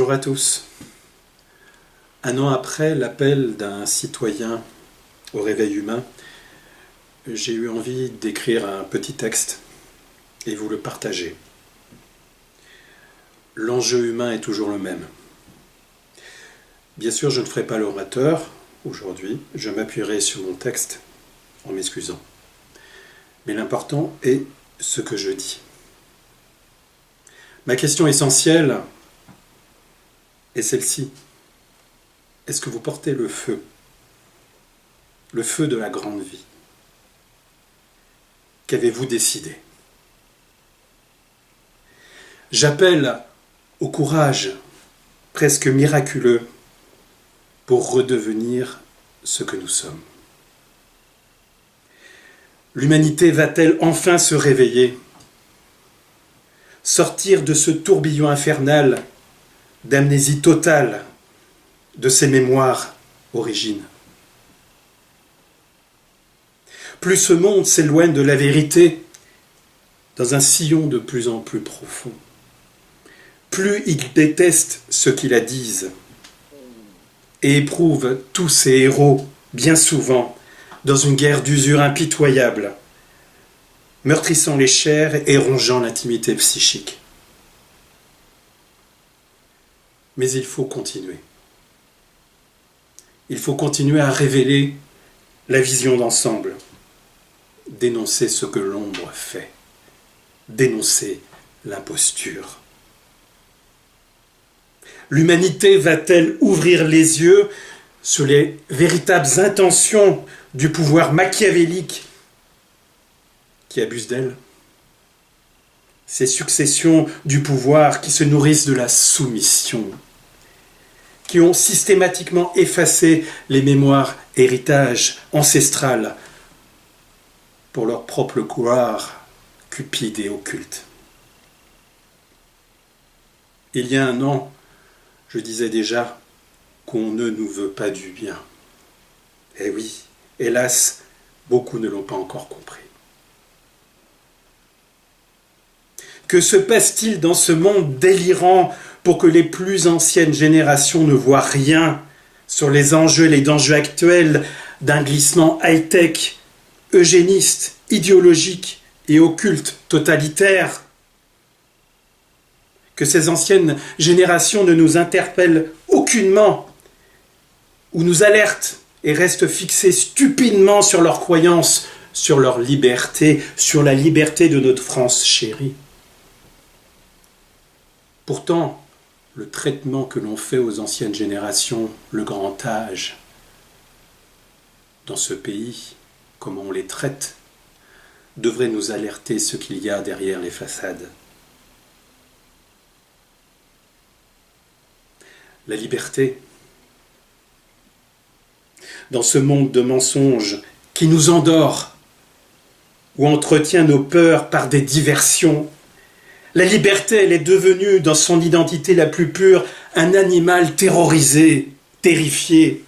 Bonjour à tous. Un an après l'appel d'un citoyen au réveil humain, j'ai eu envie d'écrire un petit texte et vous le partager. L'enjeu humain est toujours le même. Bien sûr, je ne ferai pas l'orateur aujourd'hui, je m'appuierai sur mon texte en m'excusant. Mais l'important est ce que je dis. Ma question essentielle est celle-ci. Est-ce que vous portez le feu de la grande vie? Qu'avez-vous décidé? J'appelle au courage presque miraculeux pour redevenir ce que nous sommes. L'humanité va-t-elle enfin se réveiller, sortir de ce tourbillon infernal d'amnésie totale de ses mémoires origines? Plus ce monde s'éloigne de la vérité dans un sillon de plus en plus profond, plus il déteste ceux qui la disent et éprouve tous ces héros, bien souvent, dans une guerre d'usure impitoyable, meurtrissant les chairs et rongeant l'intimité psychique. Mais il faut continuer. Il faut continuer à révéler la vision d'ensemble, dénoncer ce que l'ombre fait, dénoncer l'imposture. L'humanité va-t-elle ouvrir les yeux sur les véritables intentions du pouvoir machiavélique qui abuse d'elle? Ces successions du pouvoir qui se nourrissent de la soumission, qui ont systématiquement effacé les mémoires héritages ancestrales pour leur propre gloire cupide et occulte. Il y a un an, je disais déjà qu'on ne nous veut pas du bien. Eh oui, hélas, beaucoup ne l'ont pas encore compris. Que se passe-t-il dans ce monde délirant pour que les plus anciennes générations ne voient rien sur les enjeux et les dangers actuels d'un glissement high-tech, eugéniste, idéologique et occulte totalitaire? Que ces anciennes générations ne nous interpellent aucunement ou nous alertent et restent fixées stupidement sur leurs croyances, sur leur liberté, sur la liberté de notre France chérie. Pourtant, le traitement que l'on fait aux anciennes générations, le grand âge, dans ce pays, comment on les traite, devrait nous alerter ce qu'il y a derrière les façades. La liberté, dans ce monde de mensonges qui nous endort ou entretient nos peurs par des diversions. La liberté, elle est devenue, dans son identité la plus pure, un animal terrorisé, terrifié,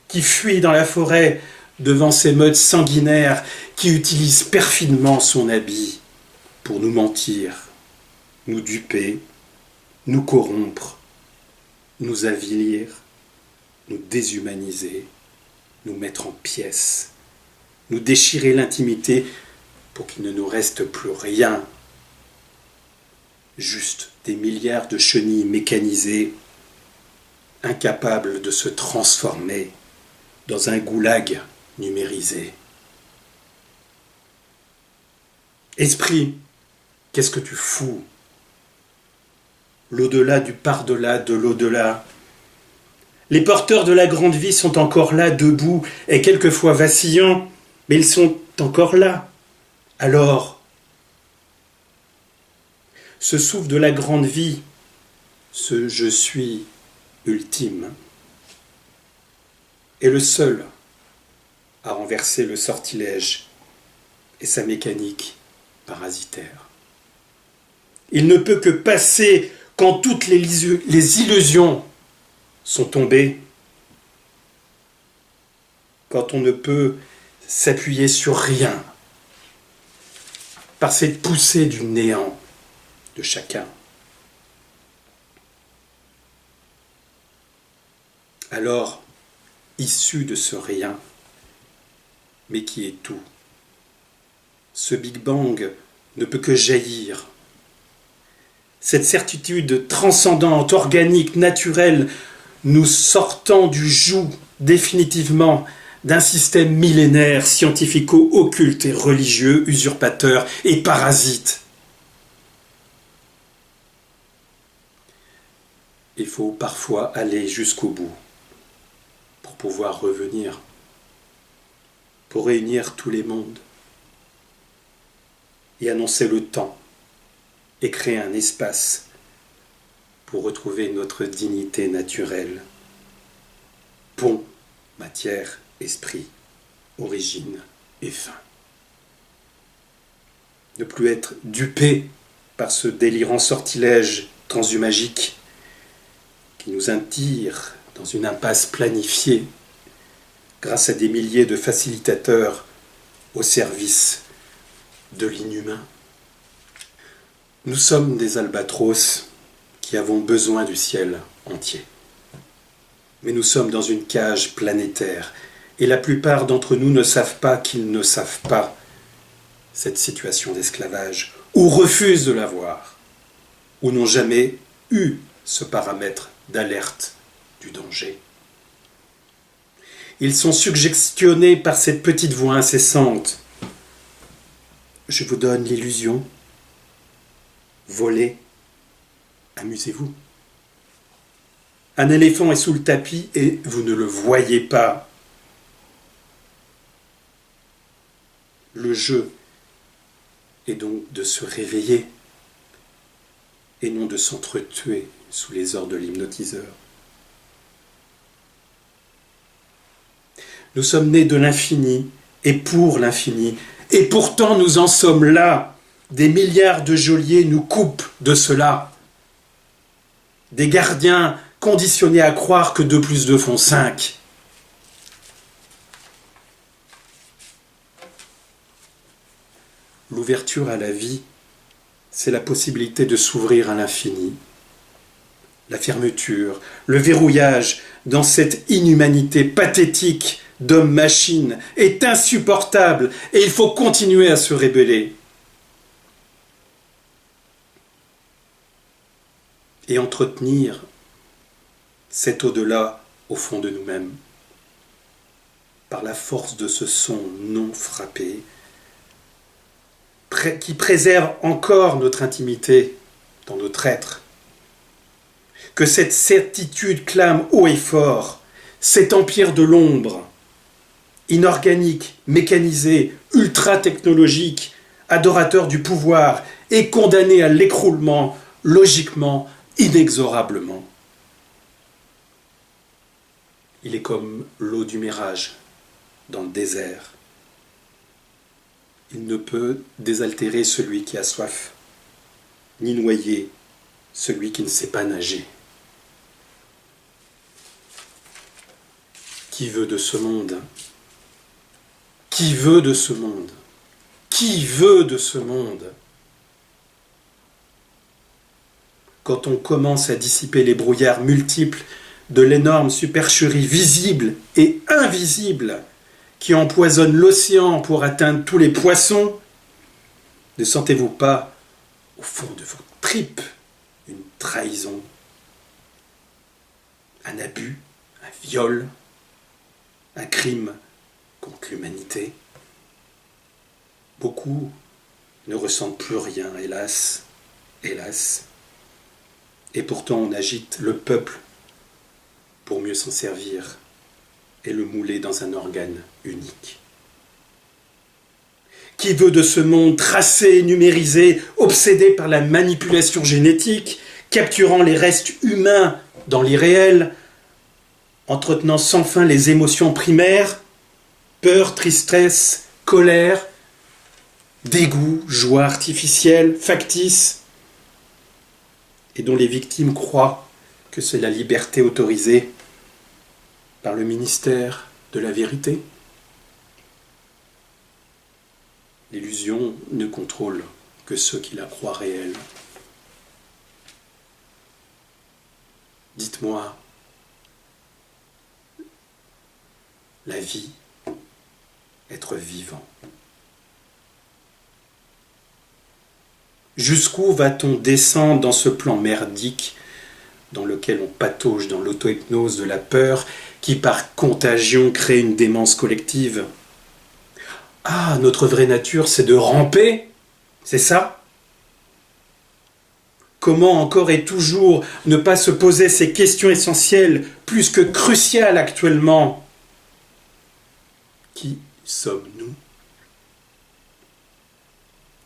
qui fuit dans la forêt devant ces meutes sanguinaires qui utilisent perfidement son habit pour nous mentir, nous duper, nous corrompre, nous avilir, nous déshumaniser, nous mettre en pièces, nous déchirer l'intimité pour qu'il ne nous reste plus rien, juste des milliards de chenilles mécanisées, incapables de se transformer dans un goulag numérisé. Esprit, qu'est-ce que tu fous? L'au-delà du par-delà de l'au-delà. Les porteurs de la grande vie sont encore là, debout, et quelquefois vacillants, mais ils sont encore là. Alors, ce souffle de la grande vie, ce je suis ultime, est le seul à renverser le sortilège et sa mécanique parasitaire. Il ne peut que passer quand toutes les illusions sont tombées, quand on ne peut s'appuyer sur rien, par cette poussée du néant de chacun. alors issu de ce rien, mais qui est tout. Ce Big Bang ne peut que jaillir. Cette certitude transcendante, organique, naturelle, nous sortant du joug définitivement d'un système millénaire, scientifico-occulte et religieux, usurpateur et parasite. Il faut parfois aller jusqu'au bout pour pouvoir revenir, pour réunir tous les mondes et annoncer le temps et créer un espace pour retrouver notre dignité naturelle. Pont, matière, esprit, origine et fin. Ne plus être dupé par ce délirant sortilège transhumagique qui nous attire dans une impasse planifiée grâce à des milliers de facilitateurs au service de l'inhumain. Nous sommes des albatros qui avons besoin du ciel entier. Mais nous sommes dans une cage planétaire et la plupart d'entre nous ne savent pas qu'ils ne savent pas cette situation d'esclavage ou refusent de la voir ou n'ont jamais eu ce paramètre d'alerte du danger. Ils sont suggestionnés par cette petite voix incessante. Je vous donne l'illusion. Volez. Amusez-vous. Un éléphant est sous le tapis et vous ne le voyez pas. Le jeu est donc de se réveiller et non de s'entretuer sous les ordres de l'hypnotiseur. Nous sommes nés de l'infini et pour l'infini, et pourtant nous en sommes là. Des milliards de geôliers nous coupent de cela. Des gardiens conditionnés à croire que 2 plus 2 font 5. L'ouverture à la vie, c'est la possibilité de s'ouvrir à l'infini. La fermeture, le verrouillage dans cette inhumanité pathétique d'homme-machine est insupportable et il faut continuer à se rebeller. Et entretenir cet au-delà au fond de nous-mêmes, par la force de ce son non frappé, qui préserve encore notre intimité dans notre être. Que cette certitude clame haut et fort, cet empire de l'ombre, inorganique, mécanisé, ultra-technologique, adorateur du pouvoir, est condamné à l'écroulement, logiquement, inexorablement. Il est comme l'eau du mirage dans le désert. Il ne peut désaltérer celui qui a soif, ni noyer celui qui ne sait pas nager. Qui veut de ce monde? Qui veut de ce monde? Qui veut de ce monde? Quand on commence à dissiper les brouillards multiples de l'énorme supercherie visible et invisible qui empoisonne l'océan pour atteindre tous les poissons, ne sentez-vous pas, au fond de vos tripes, une trahison, un abus, un viol, un crime contre l'humanité? Beaucoup ne ressentent plus rien, hélas, hélas. Et pourtant on agite le peuple pour mieux s'en servir et le mouler dans un organe unique. Qui veut de ce monde tracé, numérisé, obsédé par la manipulation génétique, capturant les restes humains dans l'irréel, entretenant sans fin les émotions primaires, peur, tristesse, colère, dégoût, joie artificielle, factice, et dont les victimes croient que c'est la liberté autorisée par le ministère de la vérité. L'illusion ne contrôle que ceux qui la croient réelle. Dites-moi, la vie, être vivant. Jusqu'où va-t-on descendre dans ce plan merdique dans lequel on patauge dans l'auto-hypnose de la peur qui par contagion crée une démence collective? Ah, notre vraie nature, c'est de ramper, c'est ça? Comment encore et toujours ne pas se poser ces questions essentielles, plus que cruciales actuellement? Qui sommes-nous?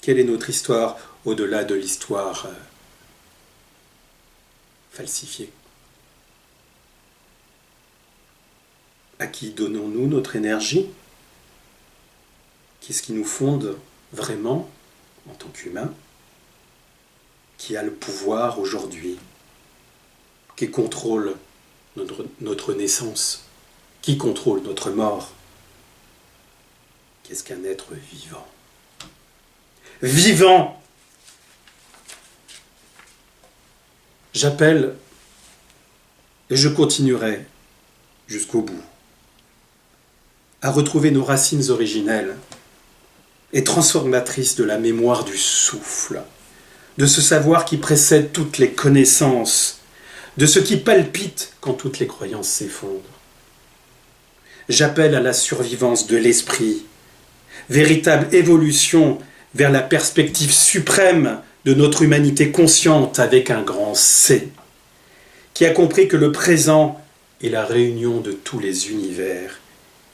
Quelle est notre histoire au-delà de l'histoire falsifiée? À qui donnons-nous notre énergie? Qu'est-ce qui nous fonde vraiment en tant qu'humains? Qui a le pouvoir aujourd'hui? Qui contrôle notre naissance? Qui contrôle notre mort? Qu'est-ce qu'un être vivant? Vivant! J'appelle, et je continuerai jusqu'au bout, à retrouver nos racines originelles et transformatrices de la mémoire du souffle, de ce savoir qui précède toutes les connaissances, de ce qui palpite quand toutes les croyances s'effondrent. J'appelle à la survivance de l'esprit, véritable évolution vers la perspective suprême de notre humanité consciente avec un grand C, qui a compris que le présent est la réunion de tous les univers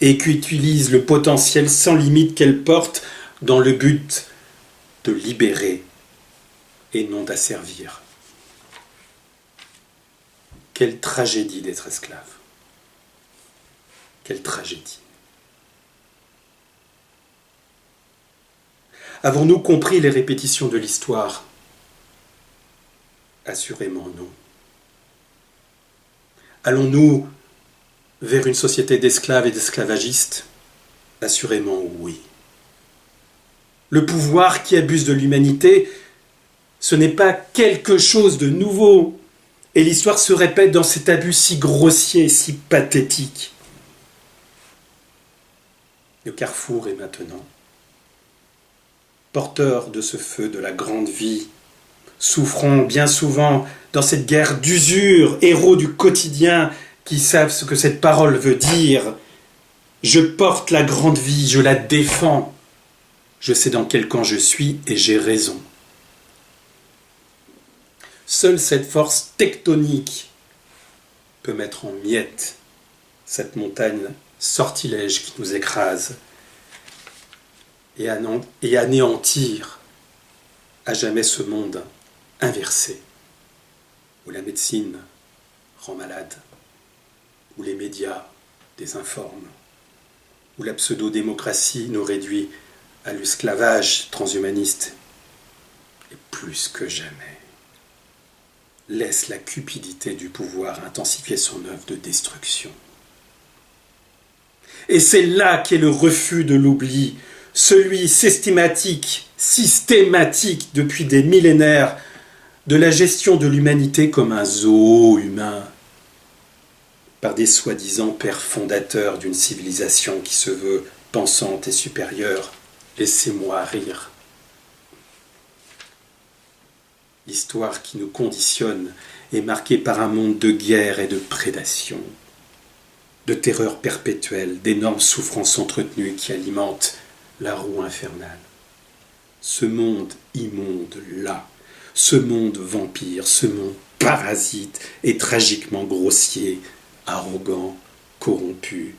et qui utilise le potentiel sans limite qu'elle porte dans le but de libérer et non d'asservir. Quelle tragédie d'être esclave. Quelle tragédie. Avons-nous compris les répétitions de l'histoire? Assurément non. Allons-nous vers une société d'esclaves et d'esclavagistes? Assurément oui. Le pouvoir qui abuse de l'humanité, ce n'est pas quelque chose de nouveau. Et l'histoire se répète dans cet abus si grossier, si pathétique. Le carrefour est maintenant. Porteur de ce feu de la grande vie, souffrant bien souvent dans cette guerre d'usure, héros du quotidien qui savent ce que cette parole veut dire. Je porte la grande vie, je la défends. Je sais dans quel camp je suis et j'ai raison. Seule cette force tectonique peut mettre en miettes cette montagne sortilège qui nous écrase et anéantir à jamais ce monde inversé où la médecine rend malade, où les médias désinforment, où la pseudo-démocratie nous réduit à l'esclavage transhumaniste. Et plus que jamais, laisse la cupidité du pouvoir intensifier son œuvre de destruction. Et c'est là qu'est le refus de l'oubli, celui systématique depuis des millénaires, de la gestion de l'humanité comme un zoo humain, par des soi-disant pères fondateurs d'une civilisation qui se veut pensante et supérieure. Laissez-moi rire. L'histoire qui nous conditionne est marquée par un monde de guerre et de prédation, de terreur perpétuelle, d'énormes souffrances entretenues qui alimentent la roue infernale. Ce monde immonde là, ce monde vampire, ce monde parasite et tragiquement grossier, arrogant, corrompu,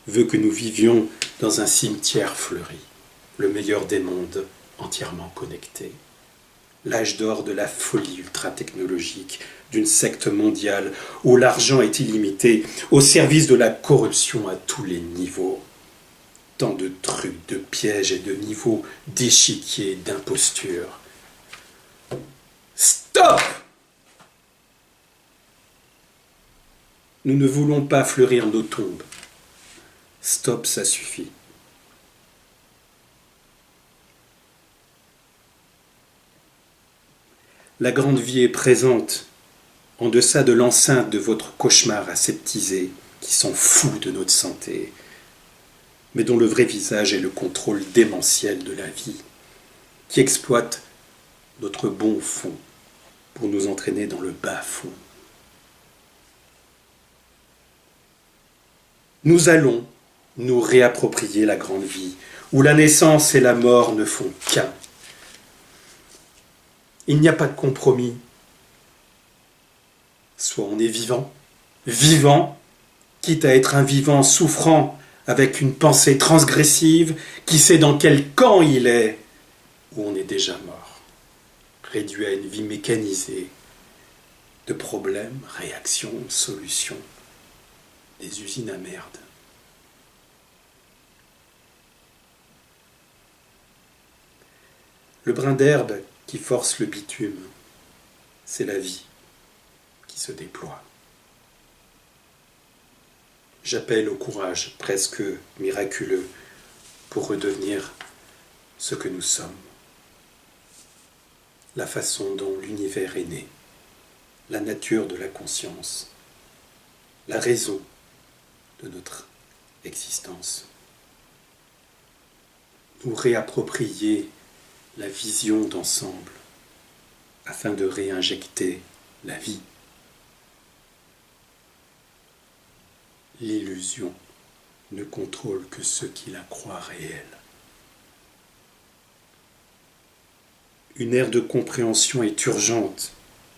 veut que nous vivions dans un cimetière fleuri, le meilleur des mondes entièrement connecté. L'âge d'or de la folie ultra-technologique, d'une secte mondiale où l'argent est illimité, au service de la corruption à tous les niveaux. Tant de trucs, de pièges et de niveaux d'échiquier, d'imposture. Stop! Nous ne voulons pas fleurir nos tombes. Stop, ça suffit. La grande vie est présente, en deçà de l'enceinte de votre cauchemar aseptisé, qui sont fous de notre santé, mais dont le vrai visage est le contrôle démentiel de la vie, qui exploite notre bon fond pour nous entraîner dans le bas fond. Nous allons nous réapproprier la grande vie, où la naissance et la mort ne font qu'un. Il n'y a pas de compromis. Soit on est vivant, vivant, quitte à être un vivant souffrant avec une pensée transgressive qui sait dans quel camp il est, ou on est déjà mort, réduit à une vie mécanisée de problèmes, réactions, solutions, des usines à merde. Le brin d'herbe qui force le bitume, c'est la vie qui se déploie. J'appelle au courage presque miraculeux pour redevenir ce que nous sommes. La façon dont l'univers est né, la nature de la conscience, la raison de notre existence. Nous réapproprier la vision d'ensemble afin de réinjecter la vie. L'illusion ne contrôle que ceux qui la croient réelle. Une ère de compréhension est urgente,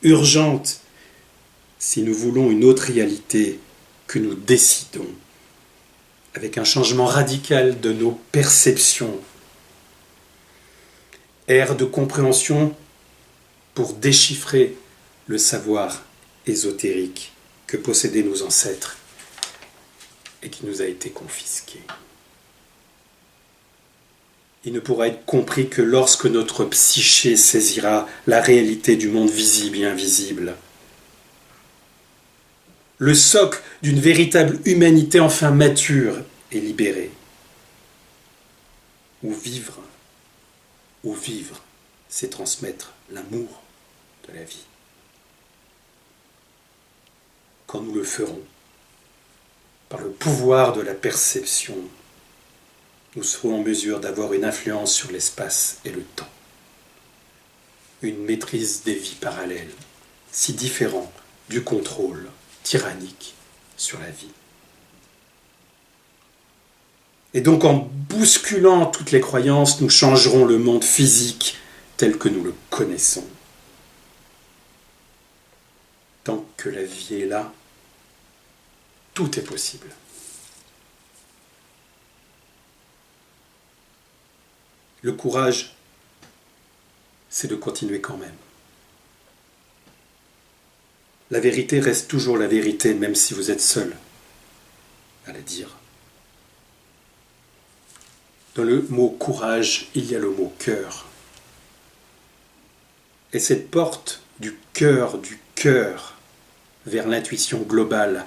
urgente, si nous voulons une autre réalité que nous décidons, avec un changement radical de nos perceptions. Ère de compréhension pour déchiffrer le savoir ésotérique que possédaient nos ancêtres et qui nous a été confisqué. Il ne pourra être compris que lorsque notre psyché saisira la réalité du monde visible et invisible. Le socle d'une véritable humanité enfin mature et libérée. Où vivre, c'est transmettre l'amour de la vie. Quand nous le ferons, par le pouvoir de la perception, nous serons en mesure d'avoir une influence sur l'espace et le temps. Une maîtrise des vies parallèles, si différent du contrôle tyrannique sur la vie. Et donc en bousculant toutes les croyances, nous changerons le monde physique tel que nous le connaissons. Tant que la vie est là, tout est possible. Le courage, c'est de continuer quand même. La vérité reste toujours la vérité, même si vous êtes seul à la dire. Dans le mot courage, il y a le mot cœur. Et cette porte du cœur vers l'intuition globale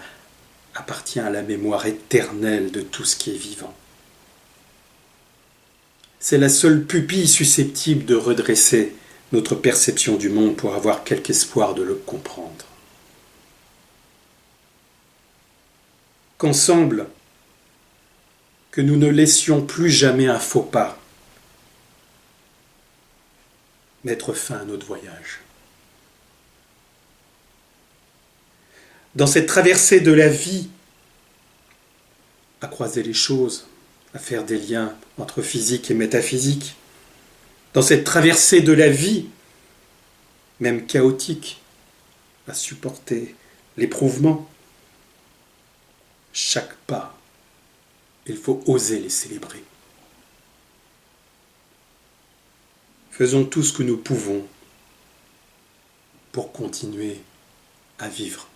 appartient à la mémoire éternelle de tout ce qui est vivant. C'est la seule pupille susceptible de redresser notre perception du monde pour avoir quelque espoir de le comprendre. Qu'ensemble, que nous ne laissions plus jamais un faux pas mettre fin à notre voyage. Dans cette traversée de la vie, à croiser les choses, à faire des liens entre physique et métaphysique, dans cette traversée de la vie, même chaotique, à supporter l'éprouvement, chaque pas, il faut oser les célébrer. Faisons tout ce que nous pouvons pour continuer à vivre.